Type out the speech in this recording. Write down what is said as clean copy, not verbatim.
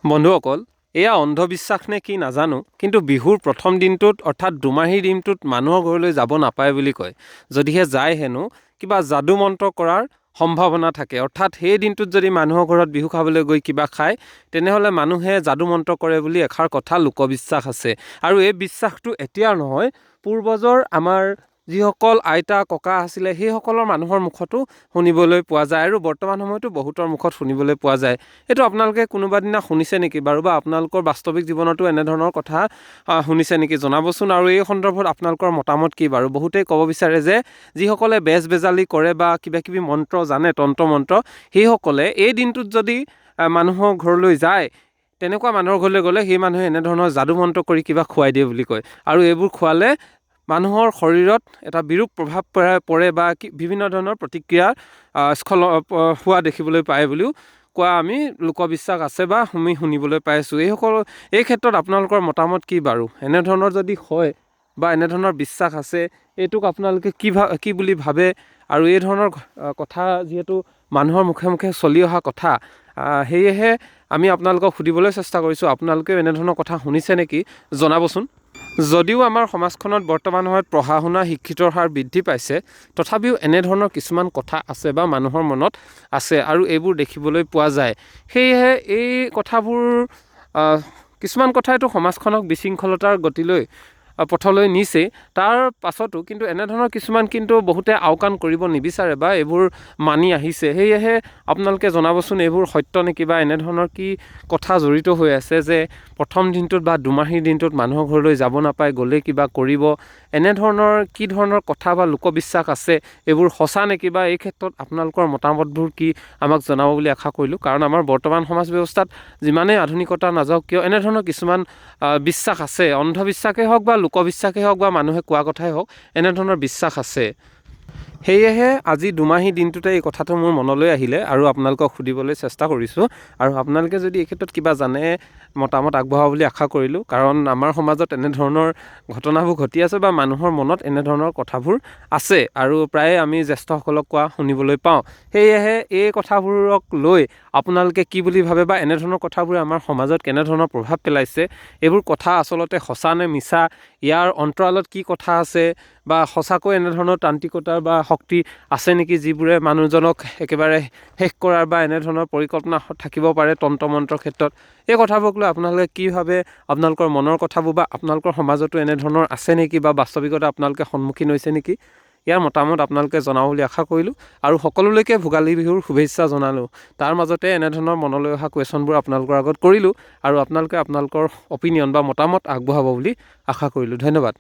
বন্ধুসকল, এয়া অন্ধবিশ্বাস নে কি নাজানো, কিন্তু বিহুৰ প্ৰথম দিনটোত অৰ্থাৎ দুমাহীৰ দিনটোত মানুহৰ ঘৰলৈ যাব নাপায় বুলি কয়। যদিহে যায় হেনো কিবা যাদু মন্ত্ৰ কৰাৰ সম্ভাৱনা থাকে। অৰ্থাৎ সেই দিনটোত যদি মানুহৰ ঘৰত বিহু খাবলৈ গৈ কিবা খায়, তেনেহ'লে মানুহে যাদু মন্ত্ৰ কৰে বুলি এষাৰ কথা লোকবিশ্বাস আছে। আৰু এই বিশ্বাসটো এতিয়াৰ নহয়, পূৰ্বজৰ আমাৰ যিসকল আইতা ককা আছিলে সেইসকলৰ মানুহৰ মুখতো শুনিবলৈ পোৱা যায় আৰু বৰ্তমান সময়তো বহুতৰ মুখত শুনিবলৈ পোৱা যায়। এইটো আপোনালোকে কোনোবা দিনা শুনিছে নেকি বাৰু, বা আপোনালোকৰ বাস্তৱিক জীৱনতো এনেধৰণৰ কথা শুনিছে নেকি জনাবচোন। আৰু এই সন্দৰ্ভত আপোনালোকৰ মতামত কি বাৰু? বহুতেই ক'ব বিচাৰে যে যিসকলে বেজ বেজালি কৰে বা কিবাকিবি মন্ত্ৰ জানে, তন্ত্ৰ মন্ত্ৰ, সেইসকলে এই দিনটোত যদি মানুহৰ ঘৰলৈ যায়, তেনেকুৱা মানুহৰ ঘৰলৈ গ'লে সেই মানুহে এনেধৰণৰ যাদু মন্ত্ৰ কৰি কিবা খুৱাই দিয়ে বুলি কয়। আৰু এইবোৰ খোৱালে মানুহৰ শৰীৰত এটা বিৰূপ প্ৰভাৱ পৰে বা বিভিন্ন ধৰণৰ প্ৰতিক্ৰিয়া হোৱা দেখিবলৈ পায় বুলিও কোৱা আমি লোকবিশ্বাস আছে বা আমি শুনিবলৈ পাইছোঁ। এই ক্ষেত্ৰত আপোনালোকৰ মতামত কি বাৰু? এনেধৰণৰ যদি হয় বা এনেধৰণৰ বিশ্বাস আছে, এইটোক আপোনালোকে কি বুলি ভাবে? আৰু এই ধৰণৰ কথা যিহেতু মানুহৰ মুখে মুখে চলি অহা কথা, সেয়েহে আমি আপোনালোকক সুধিবলৈ চেষ্টা কৰিছোঁ, আপোনালোকেও এনেধৰণৰ কথা শুনিছে নেকি জনাবচোন। যদিও আমাৰ সমাজখনত বৰ্তমান সময়ত পঢ়া শুনা শিক্ষিতৰ হাৰ বৃদ্ধি পাইছে, তথাপিও এনেধৰণৰ কিছুমান কথা আছে বা মানুহৰ মনত আছে আৰু এইবোৰ দেখিবলৈ পোৱা যায়। সেয়েহে এই কথাবোৰ কিছুমান কথাইতো সমাজখনক বিশৃংখলতাৰ পথলৈ নিছেই। তাৰ পাছতো কিন্তু এনেধৰণৰ কিছুমান কিন্তু বহুতে আওকাণ কৰিব নিবিচাৰে বা এইবোৰ মানি আহিছে। সেয়েহে আপোনালোকে জনাবচোন, এইবোৰ সত্য নেকি বা এনেধৰণৰ কি কথা জড়িত হৈ আছে যে প্ৰথম দিনটোত বা দুমাহীৰ দিনটোত মানুহৰ ঘৰলৈ যাব নাপায়, গ'লে কিবা কৰিব। এনেধৰণৰ কি ধৰণৰ কথা বা লোকবিশ্বাস আছে, এইবোৰ সঁচা নেকি বা এই ক্ষেত্ৰত আপোনালোকৰ মতামতবোৰ কি আমাক জনাব বুলি আশা কৰিলোঁ। কাৰণ আমাৰ বৰ্তমান সমাজ ব্যৱস্থাত যিমানেই আধুনিকতা নাযাওক কিয়, এনেধৰণৰ কিছুমান বিশ্বাস আছে। অন্ধবিশ্বাসেই হওক বা লোকবিশ্বাসেই হওক বা মানুহে কোৱা কথাই হওক, এনেধৰণৰ বিশ্বাস আছে। সেয়েহে আজি দুমাহী দিনটোতে এই কথাটো মোৰ মনলৈ আহিলে আৰু আপোনালোকক সুধিবলৈ চেষ্টা কৰিছোঁ। আৰু আপোনালোকে যদি এই ক্ষেত্ৰত কিবা জানে, মতামত আগবঢ়াব বুলি আশা কৰিলোঁ। কাৰণ আমাৰ সমাজত এনেধৰণৰ ঘটনাবোৰ ঘটি আছে বা মানুহৰ মনত এনেধৰণৰ কথাবোৰ আছে আৰু প্ৰায়ে আমি জ্যেষ্ঠসকলক কোৱা শুনিবলৈ পাওঁ। সেয়েহে এই কথাবোৰক লৈ আপোনালোকে কি বুলি ভাবে বা এনেধৰণৰ কথাবোৰে আমাৰ সমাজত কেনেধৰণৰ প্ৰভাৱ পেলাইছে, এইবোৰ কথা আচলতে সঁচা নে মিছা, ইয়াৰ অন্তৰালত কি কথা আছে, বা সঁচাকৈ এনেধৰণৰ তান্ত্ৰিকতাৰ বা শক্তি আছে নেকি যিবোৰে মানুহজনক একেবাৰে শেষ কৰাৰ বা এনেধৰণৰ পৰিকল্পনা থাকিব পাৰে তন্ত্ৰ মন্ত্ৰৰ ক্ষেত্ৰত। এই কথাবোৰক লৈ আপোনালোকে কি ভাবে, আপোনালোকৰ মনৰ কথাবোৰ, বা আপোনালোকৰ সমাজতো এনেধৰণৰ আছে নেকি বা বাস্তৱিকতা আপোনালোকে সন্মুখীন হৈছে নেকি, ইয়াৰ মতামত আপোনালোকে জনাব বুলি আশা কৰিলোঁ। আৰু সকলোলৈকে ভোগালী বিহুৰ শুভেচ্ছা জনালোঁ। তাৰ মাজতে এনেধৰণৰ মনলৈ অহা কুৱেশ্যনবোৰ আপোনালোকৰ আগত কৰিলোঁ আৰু আপোনালোকে আপোনালোকৰ অপিনিয়ন বা মতামত আগবঢ়াব বুলি আশা কৰিলোঁ। ধন্যবাদ।